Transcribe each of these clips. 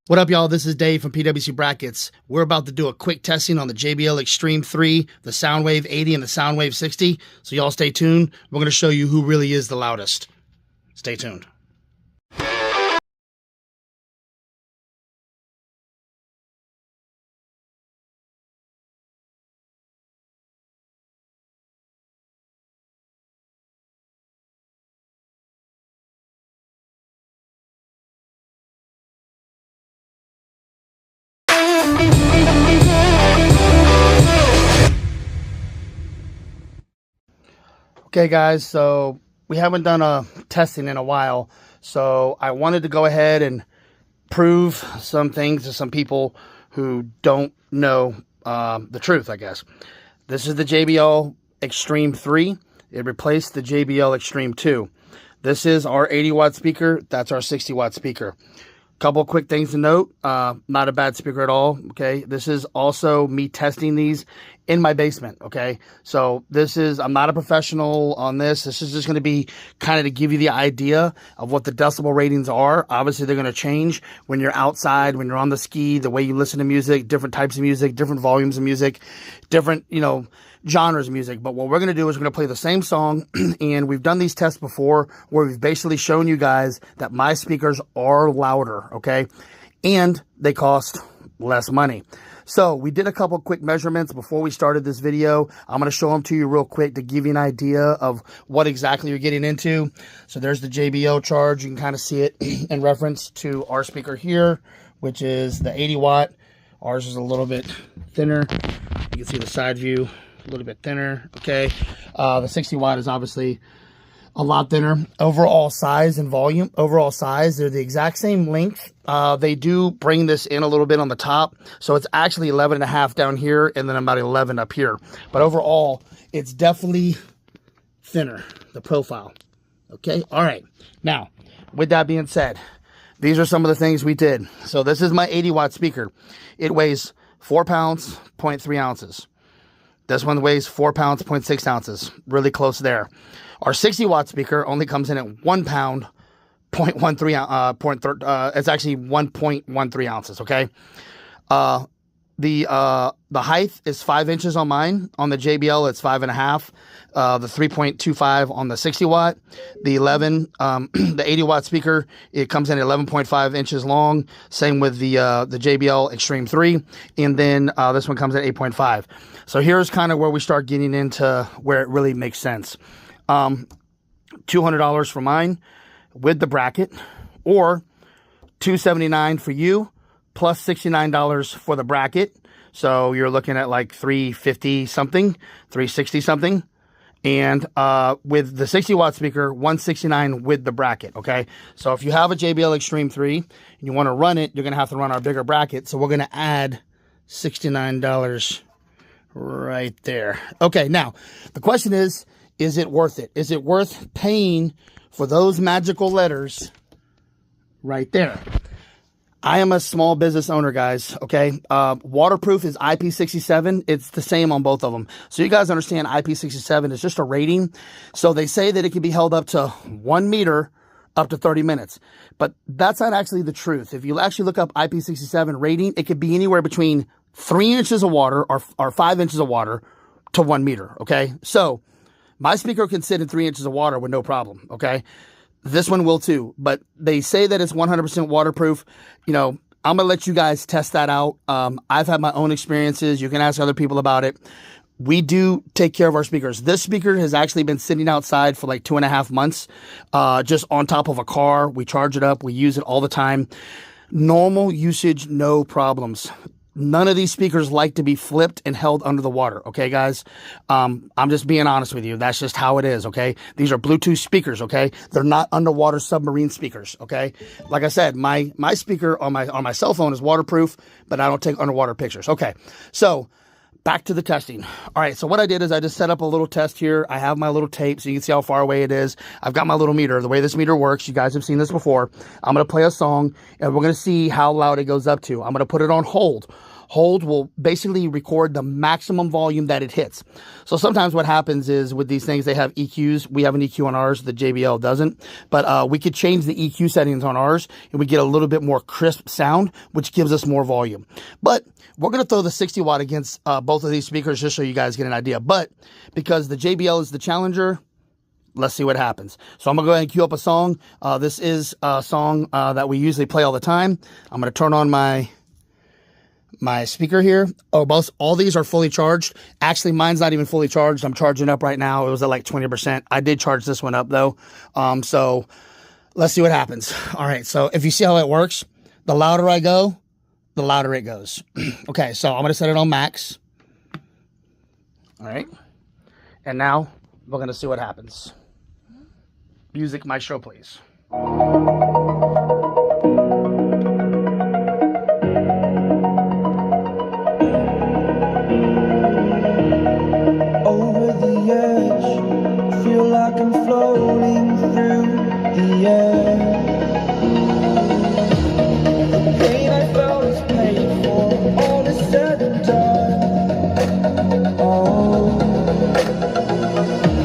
What up, y'all? This is Dave from PWCBrackets. We're about to do a quick testing on the JBL Xtreme 3, the SoundWave80, and the SoundWave60. So y'all stay tuned. We're going to show you who really is the loudest. Stay tuned. Okay guys, so we haven't done a testing in a while, so I wanted to go ahead and prove some things to some people who don't know the truth, I guess. This is the JBL Xtreme 3. It replaced the JBL Xtreme 2. This is our 80 watt speaker. That's our 60 watt speaker. Couple quick things to note. Not a bad speaker at all. Okay. This is also me testing these in my basement. Okay. So I'm not a professional on this. This is just going to be kind of to give you the idea of what the decibel ratings are. Obviously they're going to change when you're outside, when you're on the ski, the way you listen to music, different types of music, different volumes of music, different, genres of music. But what we're going to do is we're going to play the same song, and we've done these tests before where we've basically shown you guys that my speakers are louder, okay? And they cost less money. So we did a couple quick measurements before we started this video. I'm going to show them to you real quick to give you an idea of what exactly you're getting into. So there's the JBL charge. You can kind of see it in reference to our speaker here, which is the 80 watt. Ours is a little bit thinner. You can see the side view. A little bit thinner, okay. The 60 watt is obviously a lot thinner. Overall size and volume, they're the exact same length. They do bring this in a little bit on the top, so it's actually 11.5 down here and then about 11 up here. But overall, it's definitely thinner, the profile. Okay, all right. Now, with that being said, these are some of the things we did. So this is my 80 watt speaker. It weighs 4 pounds, 0.3 ounces. This one weighs 4 pounds, 0.6 ounces. Really close there. Our 60 watt speaker only comes in at 1 pound, 0.13, it's actually 1.13 ounces, okay? The height is 5 inches on mine. On the JBL, it's 5.5. The 3.25 on the 60 watt. The 80 watt speaker, it comes in at 11.5 inches long. Same with the JBL Xtreme 3. And then this one comes at 8.5. So here's kind of where we start getting into where it really makes sense. $200 for mine with the bracket, or $279 for you, plus $69 for the bracket. So you're looking at like $350 something, $360 something. And with the 60 watt speaker, $169 with the bracket, okay? So if you have a JBL Xtreme 3 and you want to run it, you're going to have to run our bigger bracket. So we're going to add $69 right there. Okay, now the question is it worth it? Is it worth paying for those magical letters right there? I am a small business owner, guys, okay? Waterproof is IP67. It's the same on both of them. So you guys understand IP67 is just a rating. So they say that it can be held up to 1 meter up to 30 minutes. But that's not actually the truth. If you actually look up IP67 rating, it could be anywhere between 3 inches of water or 5 inches of water to 1 meter, okay? So my speaker can sit in 3 inches of water with no problem, okay? This one will too, but they say that it's 100% waterproof. I'm going to let you guys test that out. I've had my own experiences. You can ask other people about it. We do take care of our speakers. This speaker has actually been sitting outside for like 2.5 months, just on top of a car. We charge it up. We use it all the time. Normal usage, no problems. None of these speakers like to be flipped and held under the water, okay, guys? I'm just being honest with you. That's just how it is, okay? These are Bluetooth speakers, okay? They're not underwater submarine speakers, okay? Like I said, my speaker on my cell phone is waterproof, but I don't take underwater pictures. Okay, so back to the testing. All right, so what I did is I just set up a little test here. I have my little tape so you can see how far away it is. I've got my little meter. The way this meter works, you guys have seen this before. I'm going to play a song, and we're going to see how loud it goes up to. I'm going to put it on hold. Hold will basically record the maximum volume that it hits. So sometimes what happens is with these things, they have EQs. We have an EQ on ours, the JBL doesn't. But we could change the EQ settings on ours, and we get a little bit more crisp sound, which gives us more volume. But we're going to throw the 60 watt against both of these speakers just so you guys get an idea. But because the JBL is the challenger, let's see what happens. So I'm going to go ahead and cue up a song. This is a song that we usually play all the time. I'm going to turn on my speaker here. Oh, all these are fully charged. Actually, mine's not even fully charged. I'm charging up right now. It was at like 20%. I did charge this one up though. So let's see what happens. All right. So if you see how it works, the louder I go, the louder it goes. Okay. So I'm going to set it on max. All right. And now we're going to see what happens. Music maestro, please. Over the edge, feel like I'm floating through the air. The pain I felt is paid for, all is said and done. Oh,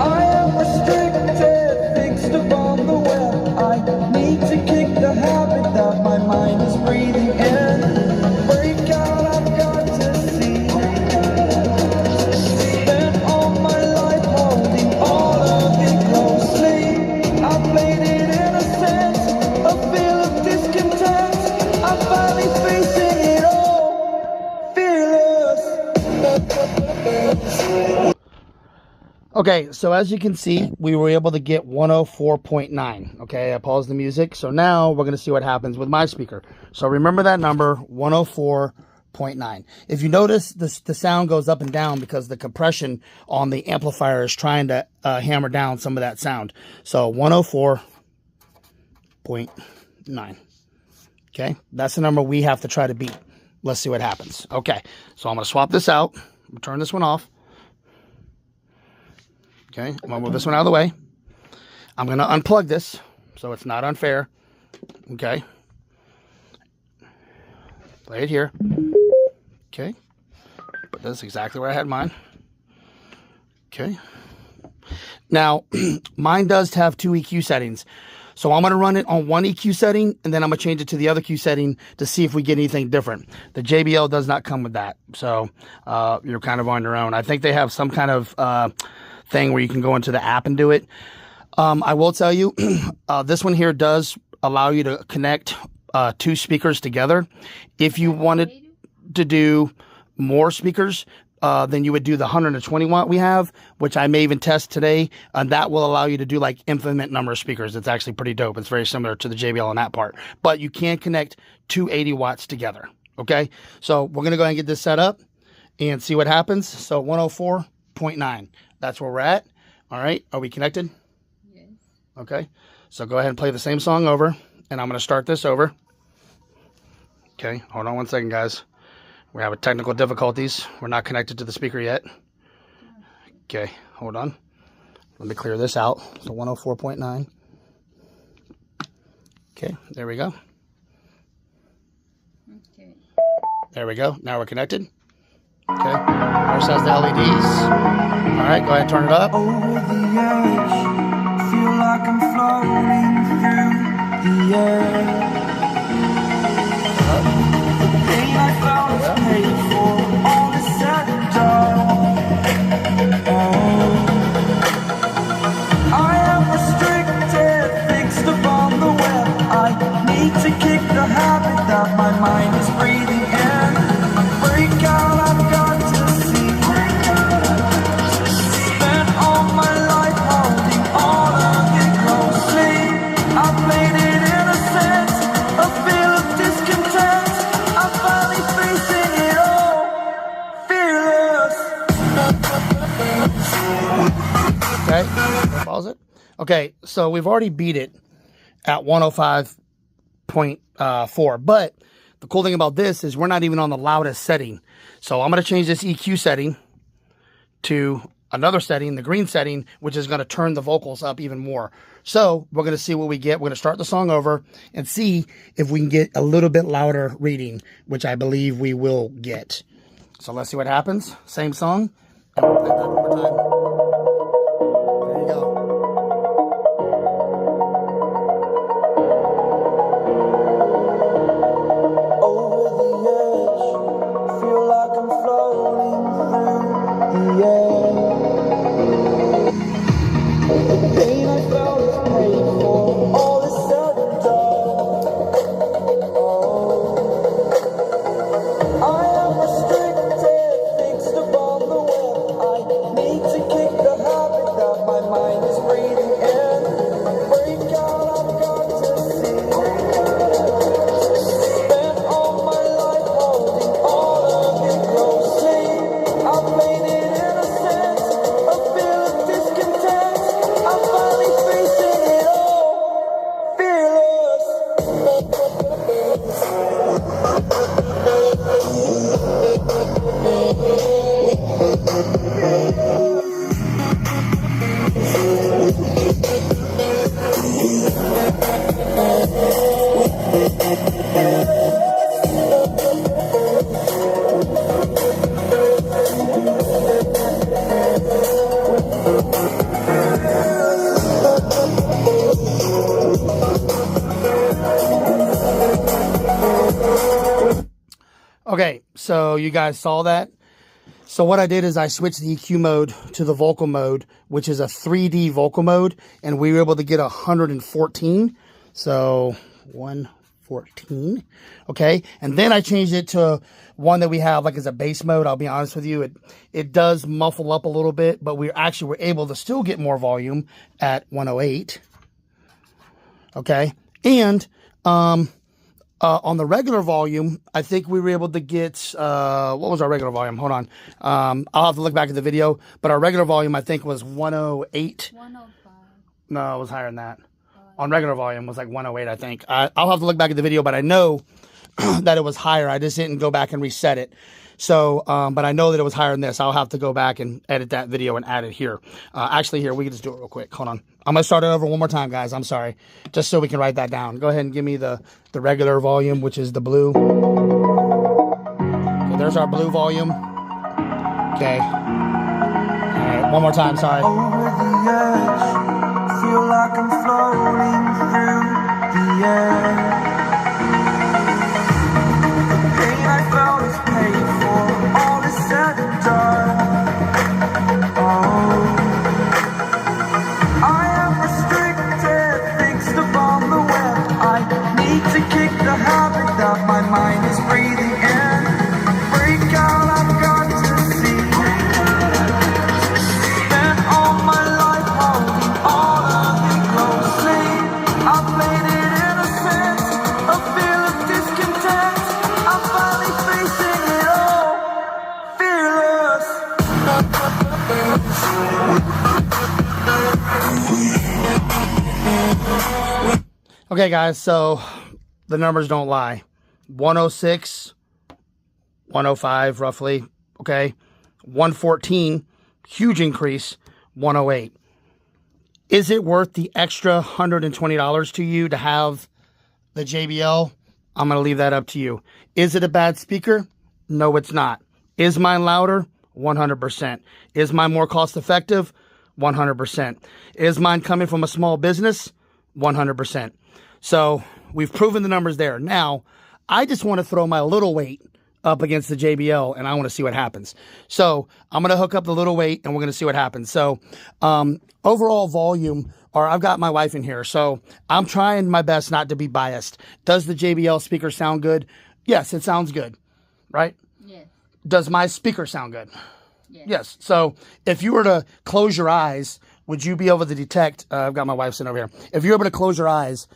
I am restricted, fixed upon the web. I need to kick the habit that my mind is breathing in. Break out, I've got to see. Spent all my life holding all of it closely. I played it innocent, a feel of discontent. I'm finally facing it all, fearless. Okay, so as you can see, we were able to get 104.9. Okay, I paused the music. So now we're going to see what happens with my speaker. So remember that number, 104.9. If you notice, the sound goes up and down because the compression on the amplifier is trying to hammer down some of that sound. So 104.9. Okay, that's the number we have to try to beat. Let's see what happens. Okay, so I'm going to swap this out. I'm going to turn this one off. Okay, I'm going to move this one out of the way. I'm going to unplug this so it's not unfair. Okay. Play it here. Okay. Put this exactly where I had mine. Okay. Now, mine does have 2 EQ settings. So I'm going to run it on one EQ setting, and then I'm going to change it to the other EQ setting to see if we get anything different. The JBL does not come with that. So you're kind of on your own. I think they have some kind of thing where you can go into the app and do it. I will tell you, this one here does allow you to connect 2 speakers together. If you wanted to do more speakers, then you would do the 120 watt we have, which I may even test today. And that will allow you to do like infinite number of speakers. It's actually pretty dope. It's very similar to the JBL on that part. But you can connect 280 watts together. Okay, so we're going to go ahead and get this set up and see what happens. So 104.9. That's where we're at. All right. Are we connected? Yes. Okay. So go ahead and play the same song over. And I'm going to start this over. Okay. Hold on one second, guys. We're having technical difficulties. We're not connected to the speaker yet. Okay. Hold on. Let me clear this out. So 104.9. Okay. There we go. Okay. There we go. Now we're connected. Okay, ours has the LEDs. All right, go ahead and turn it up. Over the edge, feel like I'm floating through the air. The pain I felt is paid for, all is said and done. Oh, I am restricted, fixed upon the web. I need to kick the habit that my mind is breathing in. Break out, I've got to see. Spent all my life holding all of it closely. I played it innocent, a feel of discontent. I'm finally facing it all, fearless. Okay, pause it. Okay, so we've already beat it at 105.4, but the cool thing about this is we're not even on the loudest setting. So I'm going to change this EQ setting to another setting, the green setting, which is going to turn the vocals up even more. So we're going to see what we get. We're going to start the song over and see if we can get a little bit louder reading, which I believe we will get. So let's see what happens. Same song. And we'll play that one more time. There you go. Okay, so you guys saw that. So what I did is I switched the EQ mode to the vocal mode, which is a 3D vocal mode, and we were able to get 114. So 114, okay? And then I changed it to one that we have like as a bass mode. I'll be honest with you, it does muffle up a little bit, but we actually were able to still get more volume at 108, okay? And on the regular volume, I think we were able to get, what was our regular volume? Hold on. I'll have to look back at the video, but our regular volume, I think, was 108. 105. No, it was higher than that. On regular volume, it was like 108, I think. I'll have to look back at the video, but I know that it was higher. I just didn't go back and reset it. So, but I know that it was higher than this. I'll have to go back and edit that video and add it here. Actually, here, we can just do it real quick. Hold on. I'm going to start it over one more time, guys. I'm sorry. Just so we can write that down. Go ahead and give me the regular volume, which is the blue. Okay, there's our blue volume. Okay. All right, one more time, sorry. Over the edge, feel like I'm floating through the air. The pain I felt is paid for, all is said and done. Oh, I am restricted, fixed upon the web. I need to kick the habit that my mind is breathing in. Break out, I've got to see. Spent all my life holding all of it closely. I played it innocent, a feel of discontent. I'm finally facing it all, fearless. Okay, guys, so the numbers don't lie. 106, 105 roughly, okay? 114, huge increase, 108. Is it worth the extra $120 to you to have the JBL? I'm going to leave that up to you. Is it a bad speaker? No, it's not. Is mine louder? 100%. Is mine more cost effective? 100%. Is mine coming from a small business? 100%. So we've proven the numbers there. Now, I just want to throw my little weight up against the JBL, and I want to see what happens. So I'm going to hook up the little weight, and we're going to see what happens. So overall volume, or I've got my wife in here, so I'm trying my best not to be biased. Does the JBL speaker sound good? Yes, it sounds good, right? Yes. Does my speaker sound good? Yes. Yes. So if you were to close your eyes, would you be able to detect, I've got my wife sitting over here. If you're able to close your eyes,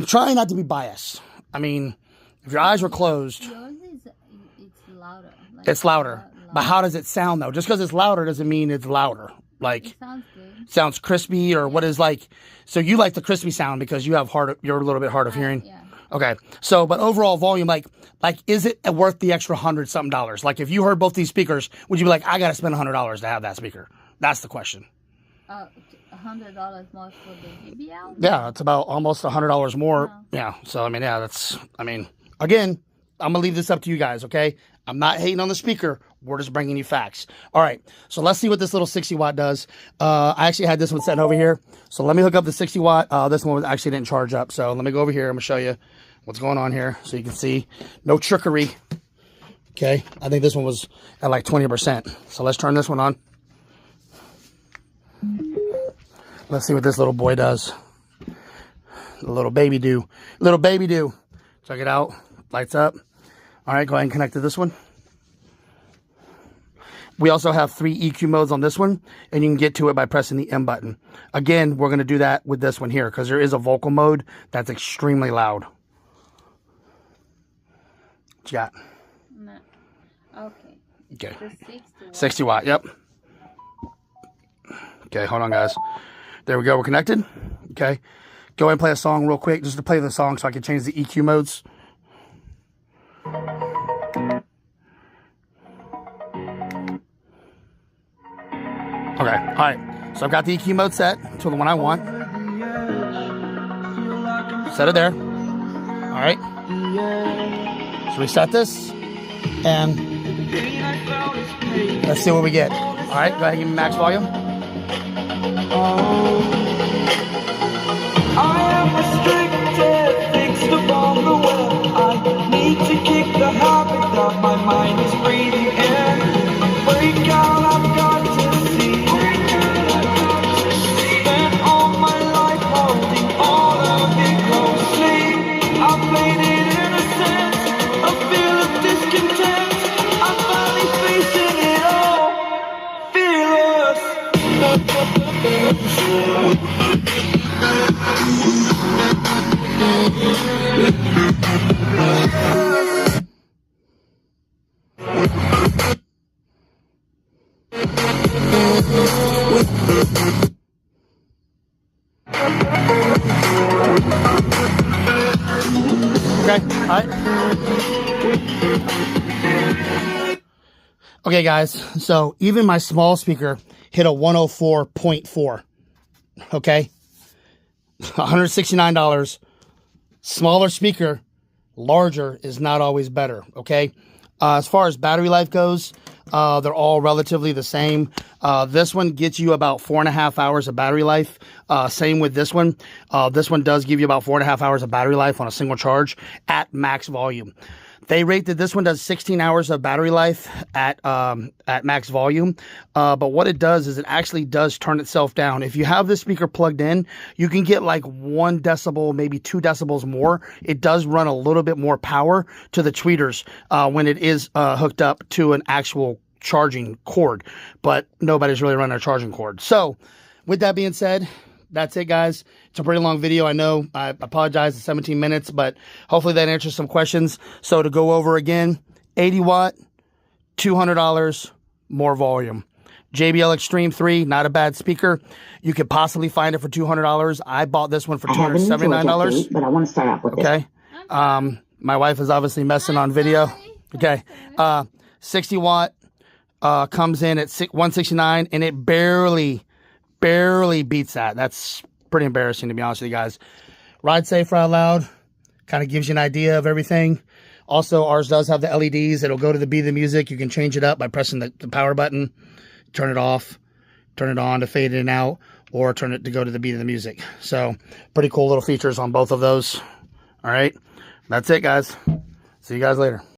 try not to be biased. I mean, if your eyes were closed. Yours is, it's louder. Like, It's louder. But how does it sound, though? Just because it's louder doesn't mean it's louder. Like, It sounds good. sounds crispy, or what is like, so you like the crispy sound because you have you're a little bit hard of hearing? Yeah. Okay. So, but overall volume, like, is it worth the extra $100-something? Like, if you heard both these speakers, would you be like, I got to spend $100 to have that speaker? That's the question. $100 more for the JBL? Yeah, it's about almost $100 more. Yeah. So, I mean, yeah, again, I'm going to leave this up to you guys, okay? I'm not hating on the speaker. We're just bringing you facts. All right. So let's see what this little 60 watt does. I actually had this one sitting over here. So let me hook up the 60 watt. This one actually didn't charge up. So let me go over here. I'm going to show you what's going on here so you can see. No trickery. Okay. I think this one was at like 20%. So let's turn this one on. Let's see what this little boy does. The little baby do. Little baby do. Check it out. Lights up. All right, go ahead and connect to this one. We also have 3 EQ modes on this one, and you can get to it by pressing the M button. Again, we're going to do that with this one here because there is a vocal mode that's extremely loud. What you got? No. Okay. Okay. The 60 watt. 60 watt, yep. Okay, hold on, guys. There we go. We're connected. Okay. Go ahead and play a song real quick just to play the song so I can change the EQ modes. Okay, all right. So I've got the EQ mode set to the one I want. Set it there. All right. So reset this, and let's see what we get. All right, go ahead and give me max volume. I am restricted, fixed upon the web. I need to kick the habit that my mind is breathing in. Break out, I've got to see. Spent all my life holding all of it closely. I played it innocent, a feel of discontent. I'm finally facing it all, fearless. Okay, all right. Okay, guys, so even my small speaker hit a 104.4. Okay, $169. Smaller speaker, larger is not always better. Okay, as far as battery life goes, they're all relatively the same. This one gets you about 4.5 hours of battery life. Same with this one. This one does give you about 4.5 hours of battery life on a single charge at max volume. They rate that this one does 16 hours of battery life at max volume. But what it does is it actually does turn itself down. If you have this speaker plugged in, you can get like 1 decibel, maybe 2 decibels more. It does run a little bit more power to the tweeters when it is hooked up to an actual charging cord. But nobody's really running a charging cord. So with that being said, that's it, guys. It's a pretty long video. I know. I apologize. It's 17 minutes, but hopefully that answers some questions. So to go over again, 80 watt, $200, more volume. JBL Xtreme 3, not a bad speaker. You could possibly find it for $200. I bought this one for $279. But I want to start out with okay. My wife is obviously messing on video. Okay. 60 watt comes in at $169, and it barely beats that. That's pretty embarrassing, to be honest with you guys. Ride safe, ride loud. Kind of gives you an idea of everything. Also, ours does have the LEDs. It'll go to the beat of the music. You can change it up by pressing the power button. Turn it off. Turn it on to fade in and out. Or turn it to go to the beat of the music. So, pretty cool little features on both of those. All right. That's it, guys. See you guys later.